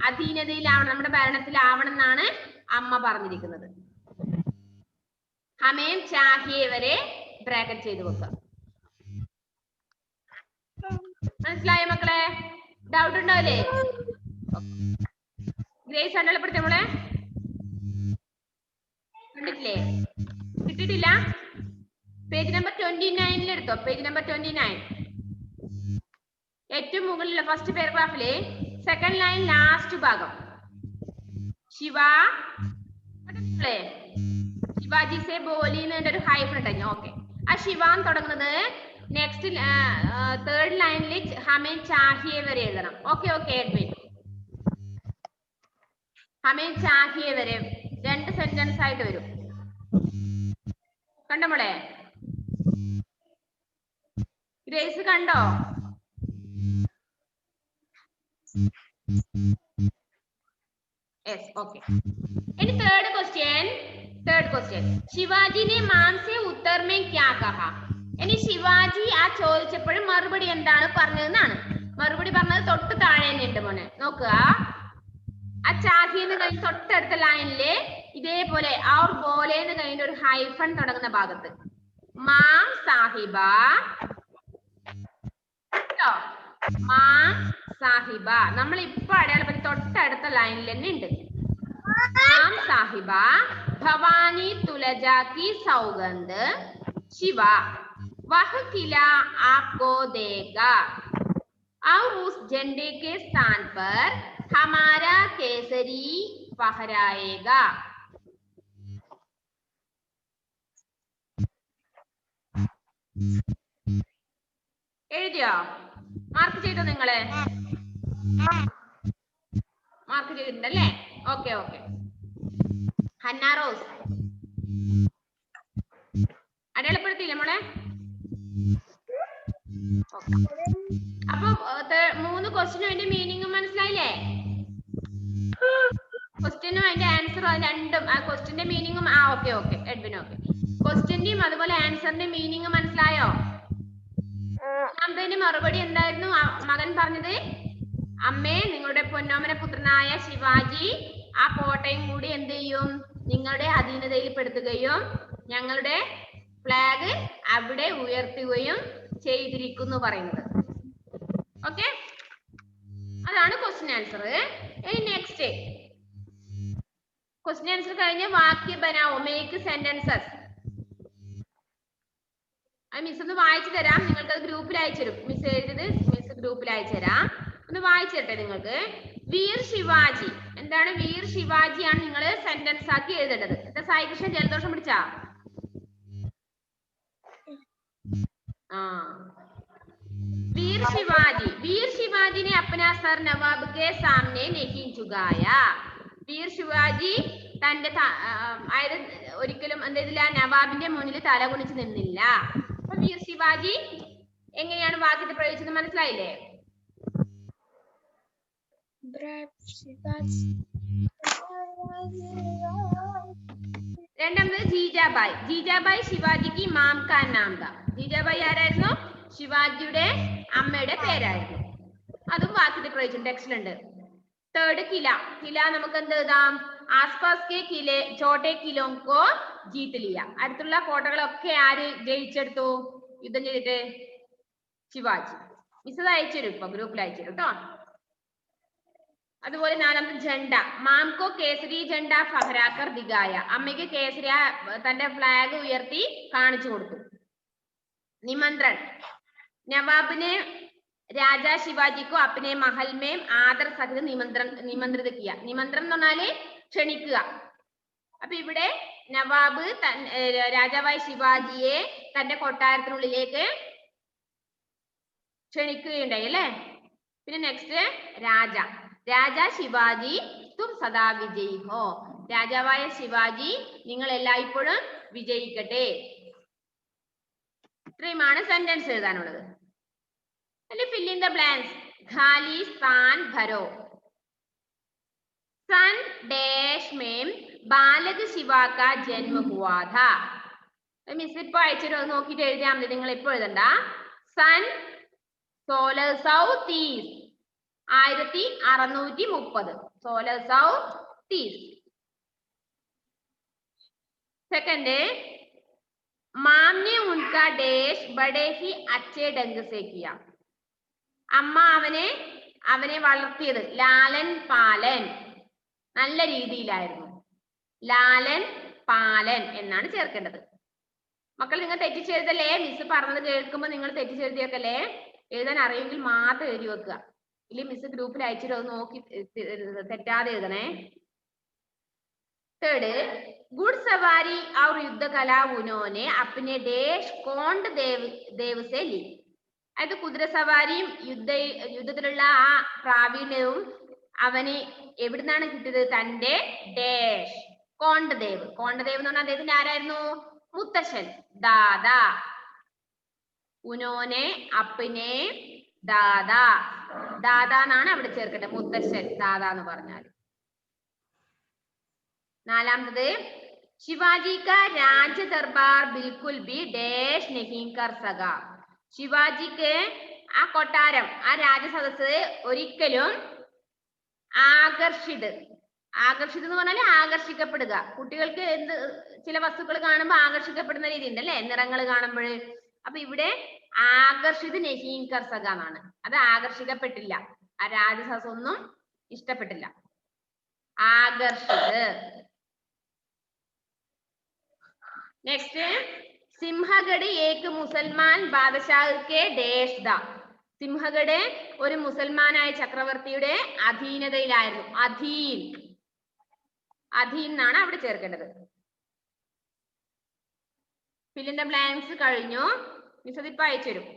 അധീനതയിലാവണം, നമ്മുടെ ഭരണത്തിലാവണം എന്നാണ് അമ്മ പറഞ്ഞിരിക്കുന്നത്. ഹമേം ചാഹിയെ വരെ ബ്രാക്കറ്റ് ചെയ്ത് വെക്കുക. മനസ്സിലായോ മക്കളെ? ഡൗട്ട് ഉണ്ടോ അല്ലേ? ഗ്രേസ് അടയാളപ്പെടുത്തി നമ്മളെ കണ്ടിട്ടില്ലേ? കിട്ടിയിട്ടില്ല? പേജ് നമ്പർ 29 എടുത്തോ. പേജ് നമ്പർ 29 ഏറ്റവും മുകളിലുള്ള ഫസ്റ്റ് പാരഗ്രാഫിലെ സെക്കൻഡ് ലൈൻ ലാസ്റ്റ് ഭാഗം. ശിവ ശിവാജി സെ ബോലി എന്നതിന്റെ ഒരു ഹൈഫൻ ഉണ്ടെങ്കിൽ ഓക്കെ. ആ ശിവാൻ തുടങ്ങുന്നത് നെക്സ്റ്റ് തേർഡ് ലൈനിൽ ഹമേ ചാഹിയെ വരെ എഴുതണം. Okay okay എഡ്മിൻ. ഹമേ ചാഹിയെ വരെ 2 സെന്റൻസ് ആയിട്ട് വരും. കണ്ടോ മോളെ? ഗ്രേസ് കണ്ടോ? Yes, okay. In third question, Shivaji ने माम से उत्तर में क्या कहा? ഇനി ശിവാജി ആ ചോദിച്ചപ്പോഴും മറുപടി എന്താണ് പറഞ്ഞതെന്നാണ്. മറുപടി പറഞ്ഞത് തൊട്ട് താഴെ ഉണ്ട് മോനെ, നോക്കുക. ആ ചാഹി എന്ന് കഴിഞ്ഞ് തൊട്ടടുത്ത ലൈനില് ഇതേപോലെ ഔർ ബോലെ എന്ന് കഴിഞ്ഞ ഒരു ഹൈഫൺ തുടങ്ങുന്ന ഭാഗത്ത് മാം സാഹിബ, മാം സാഹിബ നമ്മൾ ഇപ്പൊ അടയാളപ്പെടുത്തി തൊട്ടടുത്ത ലൈനിൽ തന്നെ ഉണ്ട്. മാം സാഹിബ ഭവാനി തുലജ की सौगंध शिवा वह किला आपको देगा और उस झंडे के स्थान पर हमारा केसरी फहराएगा. എഴുതിയോ? മാർക്ക് ചെയ്തോ നിങ്ങള്? മാർക്ക് ചെയ്തിട്ടുണ്ടല്ലേ? Okay okay. ഹന്ന റോസ് അടയാളപ്പെടുത്തിയില്ലേ മോളെ? അപ്പൊ 3 ക്വസ്റ്റ്യനും അതിന്റെ മീനിങ്ങും മനസ്സിലായില്ലേ? ക്വസ്റ്റ്യനും അതിന്റെ ആൻസറും രണ്ടും, ആ ക്വസ്റ്റ്യന്റെ മീനിങ്ങും ഓക്കെ ഓക്കെ എഡ്വിൻ ഓക്കെ. ക്വസ്റ്റ്യന്റെയും അതുപോലെ ആൻസറിന്റെ മീനിങ് മനസ്സിലായോ? ഒന്നാമതിന്റെ മറുപടി എന്തായിരുന്നു മകൻ പറഞ്ഞത്? അമ്മേ, നിങ്ങളുടെ പൊന്നോമന പുത്രനായ ശിവാജി ആ കോട്ടയും കൂടി എന്ത് ചെയ്യും? നിങ്ങളുടെ അധീനതയിൽ പെടുത്തുകയും ഞങ്ങളുടെ ഫ്ലാഗ് അവിടെ ഉയർത്തുകയും ചെയ്തിരിക്കുന്നു പറയുന്നത്. ഓക്കെ, അതാണ് ക്വസ്റ്റ്യൻ ആൻസർ. ഇനി നെക്സ്റ്റ് ക്വസ്റ്റ്യൻ ആൻസർ കഴിഞ്ഞ് വാക്യ ബനാവോ, മേക്ക് സെന്റൻസസ്. മിസ് ഒന്ന് വായിച്ചു തരാം, നിങ്ങൾക്ക് അത് ഗ്രൂപ്പിൽ അയച്ചു തരും. മിസ് എഴുതിയത് മിസ് ഗ്രൂപ്പിൽ അയച്ചു തരാം, ഒന്ന് വായിച്ചു തരട്ടെ നിങ്ങൾക്ക്. വീർ ശിവാജി, എന്താണ് വീർ ശിവാജിയാണ് നിങ്ങൾ സെന്റൻസ് ആക്കി എഴുതേണ്ടത്. എന്താ സായികൃഷ്ണൻ ജലദോഷം പിടിച്ചാ? वीर शिवाजी ने अपना सर नवाब के सामने नहीं झुकाया. വീർ ശിവാജി തന്റെ അതായത് ഒരിക്കലും എന്ത് ചെയ്തില്ല? നവാബിന്റെ മുന്നിൽ തല കുനിച്ച് നിന്നില്ല. അപ്പൊ വീർ ശിവാജി എങ്ങനെയാണ് വാക്യത്തെ പ്രയോഗിച്ചത് മനസ്സിലായില്ലേ? രണ്ടാമത് ജീജാബായ്. ജീജാബായ് ശിവാജിക്ക് മാം കാ നാം താ. ജീജാബായ് ആരായിരുന്നു? ശിവാജിയുടെ അമ്മയുടെ പേരായിരുന്നു. അതും വാക്യത്തെ പ്രയോഗിച്ചിട്ടുണ്ട്, ടെക്സ്റ്റിലുണ്ട്. തേർഡ് കില. കില നമുക്ക് എന്ത് എഴുതാം? ആസ്പാസ് കെ കിലെ ചോട്ടെ കിലോ കോ ജീത്ത് ലിയ. അടുത്തുള്ള കോട്ടകളൊക്കെ ആര് ജയിച്ചെടുത്തു യുദ്ധം ചെയ്തിട്ട്? ശിവാജി. മിസ് അയച്ചു തരും, ഇപ്പൊ ഗ്രൂപ്പിൽ അയച്ചു തരും കേട്ടോ. അതുപോലെ നാലാമത്തെ ജണ്ട. മാംകോ കേസരി ജണ്ട ഫഹരാക്കർ ദിഗായ. അമ്മയ്ക്ക് കേസരി തന്റെ ഫ്ലാഗ് ഉയർത്തി കാണിച്ചു കൊടുത്തു. निमंत्रण. नवाब ने राजा शिवाजी को अपने महल में आदर सहित निमंत्रित किया. निमंत्रण എന്ന് പറഞ്ഞാല് ക്ഷണിക്കുക. അപ്പൊ ഇവിടെ നവാബ് രാജാവായ ശിവാജിയെ തന്റെ കൊട്ടാരത്തിനുള്ളിലേക്ക് ക്ഷണിക്കുകയുണ്ടായി അല്ലേ. പിന്നെ നെക്സ്റ്റ് രാജ ശിവാജി തും സദാ വിജയി ഹോ. രാജാവായ ശിവാജി നിങ്ങൾ എല്ലായ്പ്പോഴും വിജയിക്കട്ടെ. ഇത്രയുമാണ് sentence എഴുതാനുള്ളത്. fill in the blanks. खाली स्थान भरो. सन डैश में बालक शिवा का जन्म हुआ था. മിസ് ഇപ്പൊ അയച്ചിട്ട് നോക്കിട്ട് എഴുതിയാൽ മതി, നിങ്ങൾ ഇപ്പൊ എഴുതണ്ട. സൺ 1630 1630 1630. सेकंड माम ने उनका डैश बड़े ही अच्छे ढंग से किया. അമ്മ അവനെ വളർത്തിയത് ലാലൻ പാലൻ നല്ല രീതിയിലായിരുന്നു. ലാലൻ പാലൻ എന്നാണ് ചേർക്കേണ്ടത്. മക്കൾ നിങ്ങൾ തെറ്റിച്ചെഴുതല്ലേ. മിസ് പറഞ്ഞത് കേൾക്കുമ്പോൾ നിങ്ങൾ തെറ്റിച്ചെഴുതിയേക്കല്ലേ. എഴുതാൻ അറിയെങ്കിൽ മാത്രം എഴുതി വെക്കുക. ഇല്ലെങ്കിൽ മിസ് ഗ്രൂപ്പിൽ അയച്ചിട്ട് അത് നോക്കി തെറ്റാതെ എഴുതണേ. थर्ड घुड़सवारी और युद्ध कला उन्होंने अपने देश कोंड देव से ली. അതായത് കുതിരസവാരിയും യുദ്ധത്തിലുള്ള ആ പ്രാവീണ്യവും അവന് എവിടുന്നാണ് കിട്ടിയത്? തന്റെ ഡേഷ് കോണ്ടദേവ്. കോണ്ടദേവ് എന്ന് പറഞ്ഞാൽ അദ്ദേഹത്തിന്റെ ആരായിരുന്നു? മുത്തശ്ശൻ ദാദാ. ഉനോനെ അപ്പനെ ദാദാ. ദാദാ എന്നാണ് അവിടെ ചേർക്കട്ടെ, മുത്തശ്ശൻ ദാദാ എന്ന് പറഞ്ഞാൽ. നാലാമത് ശിവാജി കാ രാജ ദർബാർ ബിൽക്കുൽ ബി ഡേഷ് നഹീ കർ സകാ. ശിവാജിക്ക് ആ കൊട്ടാരം, ആ രാജസദസ് ഒരിക്കലും ആകർഷിത് എന്ന് പറഞ്ഞാൽ ആകർഷിക്കപ്പെടുക. കുട്ടികൾക്ക് ചില വസ്തുക്കൾ കാണുമ്പോൾ ആകർഷിക്കപ്പെടുന്ന രീതി ഉണ്ടല്ലേ, നിറങ്ങൾ കാണുമ്പോൾ. അപ്പൊ ഇവിടെ ആകർഷിത് നഹീം കർ സക എന്നാണ്. അത് ആകർഷിക്കപ്പെട്ടില്ല, ആ രാജസദസ് ഒന്നും ഇഷ്ടപ്പെട്ടില്ല. ആകർഷിത്. നെക്സ്റ്റ് സിംഹഗഡ് ഏക് മുസൽമാൻ ബാദശാഹ് കെ ഡേഷ് ദ. സിംഹഗഡ് ഒരു മുസൽമാനായ ചക്രവർത്തിയുടെ അധീനതയിലായിരുന്നു. അധീൻ എന്നാണ് അവിടെ ചേർക്കേണ്ടത്. fill in the blanks കഴിഞ്ഞു. മിസ് അതിപ്പോ അയച്ചു തരും.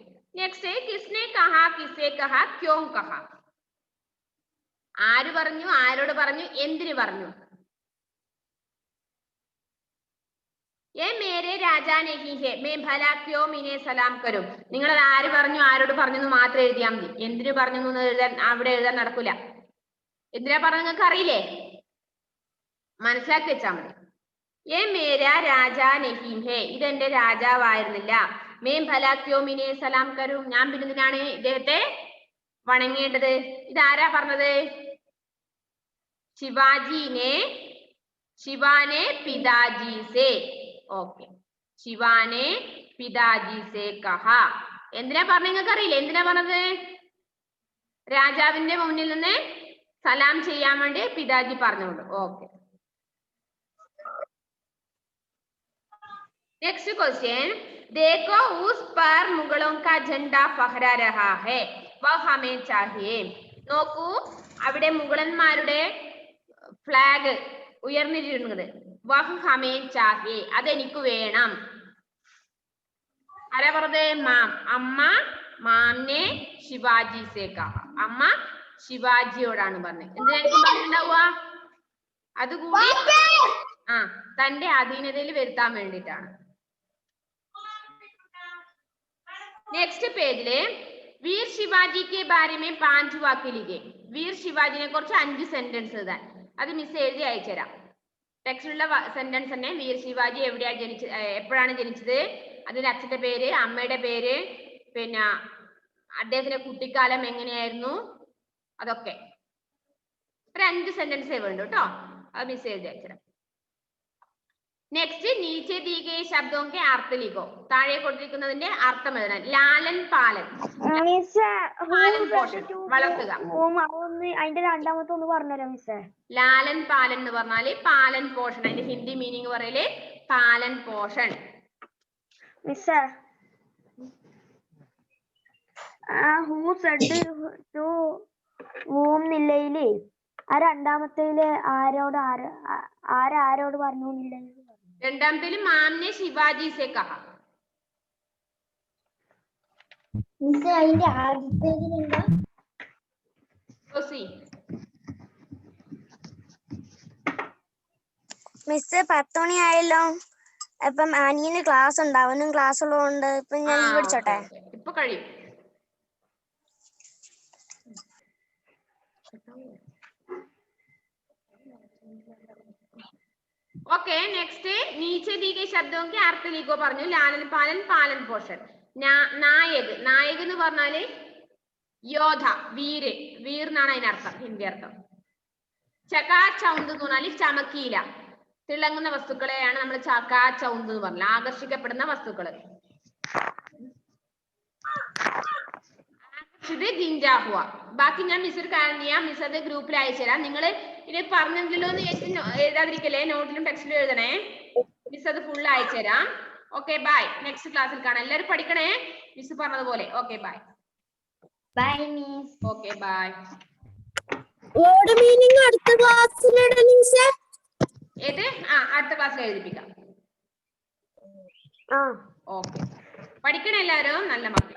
നെക്സ്റ്റ് കിസ്നെ കഹാ കിസേ കഹാ ക്യോം കഹാ. ആര് പറഞ്ഞു, ആരോട് പറഞ്ഞു, എന്തിനു പറഞ്ഞു? മേരെ രാജാ നഹീ ഹേ മേ ഭലാ ക്യോം ഇനെ സലാം കരും. നിങ്ങൾ ആര് പറഞ്ഞു, ആരോട് പറഞ്ഞു എന്ന് മാത്രം എഴുതിയാൽ മതി. എന്തിനു പറഞ്ഞു എന്ന് എഴുതാൻ അവിടെ എഴുതാൻ നടക്കൂല. എന്തിനാ പറഞ്ഞു നിങ്ങൾക്ക് അറിയില്ലേ, മനസ്സിലാക്കി വെച്ചാൽ മതി. മേരാ രാജാ നഹീ ഹേ, ഇതെന്റെ രാജാവായിരുന്നില്ല. മേം ഭലാ ക്യോം ഇനെ സലാം കരും, ഞാൻ പിന്നെന്തിനാണ് ഇദ്ദേഹത്തെ വണങ്ങേണ്ടത്? ഇതാരാ പറഞ്ഞത്? ശിവാനെ പിതാജി സേ. ഓക്കെ, ശിവാനെ പിതാജി സേ കഹാ. എന്തിനാ പറഞ്ഞ നിങ്ങൾക്ക് അറിയില്ലേ? എന്തിനാ പറഞ്ഞത്? രാജാവിന്റെ മുന്നിൽ നിന്ന് സലാം ചെയ്യാൻ വേണ്ടി പിതാജി പറഞ്ഞോളൂ. ഓക്കെ. Next question. देखो उस पर मुगलों का झंडा फहरा रहा है वह हमें चाहिए. നോക്കൂ, അവിടെ മുഗളന്മാരുടെ ഫ്ലാഗ് ഉയർന്നിരിക്കുന്നത്. വഹ് ഹമേ ചാഹിയെ, അതെനിക്ക് വേണം. ആരാ പറഞ്ഞത്? മാം. അമ്മ മാംനെ ശിവാജി സേ കഹ. അമ്മ ശിവാജിയോടാണ് പറഞ്ഞത്. എന്തിനായിരിക്കും പറഞ്ഞിട്ടുണ്ടാവുക? അതുകൂടി തന്റെ അധീനതയിൽ വരുത്താൻ വേണ്ടിയിട്ടാണ്. നെക്സ്റ്റ് പേജില് വീർ ശിവാജി के बारे में 5 वाक्य लिखे. വീർ ശിവാജിനെ കുറിച്ച് 5 സെന്റൻസ് എഴുതാൻ. അത് മിസ് എഴുതി അയച്ചുതരാം. ടെക്സ്റ്റിലുള്ള സെന്റൻസ് തന്നെ. വീർ ശിവാജി എവിടെയാണ് ജനിച്ചത്, എപ്പോഴാണ് ജനിച്ചത്, അതിന്റെ അച്ഛന്റെ പേര്, അമ്മയുടെ പേര്, പിന്നെ അദ്ദേഹത്തിന്റെ കുട്ടിക്കാലം എങ്ങനെയായിരുന്നു, അതൊക്കെ ഒരു 5 സെന്റൻസേ വേണ്ടു കേട്ടോ. അത് മിസ് എഴുതി അയച്ചുതരാം. നെക്സ്റ്റ് നീച്ചെ दी गए शब्दों के अर्थ लिखो. താഴെ കൊടുത്തിരിക്കുന്നതിന്റെ അർത്ഥം എഴുതാൻ. ലാലൻ പാലൻ, വളർത്തുക. അതിന്റെ രണ്ടാമത്തെ ഒന്ന് പറഞ്ഞുതരാം മിസ്സേ. ലാലൻ പാലൻ എന്ന് പറഞ്ഞാല് പാലൻ പോഷൻ. അതിന്റെ ഹിന്ദി മീനിങ് പറയല് പാലൻ പോഷൻ. മിസ്സേ, who said to whom നിലയില് ആ രണ്ടാമത്തേല് ആരോട് പറഞ്ഞു? രണ്ടാമത്തേല് മാംനെ ശിവാജി സെ കഹ. മിസ് അതിന്റെ ആദ്യത്തേതിൽ എന്താ? മിസ് 10 മണി ആയല്ലോ. അപ്പം അനിയന് ക്ലാസ് ഉണ്ട്, അവനും ക്ലാസ് ഉള്ളതുകൊണ്ട് ഇപ്പൊ ഞാൻ ലീവ് അടിച്ചോട്ടെ? ഇപ്പൊ കഴിയും. ओके नेक्स्ट नीचे दी गई शब्दों के अर्थ लिखो പറഞ്ഞു ലാലൻ പാലൻ പാലൻ പോഷൻ. നായക് നായക് എന്ന് പറഞ്ഞാല് യോധ വീര് വീർ എന്നാണ് അതിനർത്ഥം ഹിന്ദി അർത്ഥം. ചകാ ചൗന്ത് എന്ന് പറഞ്ഞാല് ചമക്കീല തിളങ്ങുന്ന വസ്തുക്കളെയാണ് നമ്മൾ ചകാ ചൗന്ത് എന്ന് പറഞ്ഞത് ആകർഷിക്കപ്പെടുന്ന വസ്തുക്കള്. ഇത് ജിഞ്ചാ ഹുവ. ബാക്കി ഞാൻ മിസ് ഒരു കാര്യം ചെയ്യാം, മിസ് അത് ഗ്രൂപ്പിൽ അയച്ചു തരാം. നിങ്ങൾ ഇത് പറഞ്ഞല്ലോ എന്ന് എഴുതാതിരിക്കല്ലേ, നോട്ടിലും ടെക്സ്റ്റിലും എഴുതണേ. മിസ് അത് ഫുൾ അയച്ചു തരാം. ഓക്കെ ബൈ, നെക്സ്റ്റ് ക്ലാസ്സിൽ കാണാം. എല്ലാവരും പഠിക്കണേ മിസ് പറഞ്ഞതുപോലെ. Okay bye. Bye miss. Okay bye. Word meaning അടുത്ത ക്ലാസ്സിൽ ഏത്? അടുത്ത ക്ലാസ്സിൽ എഴുതിപ്പിക്കാം. ഓക്കെ പഠിക്കണേ എല്ലാവരും, നല്ല മക്കൾ.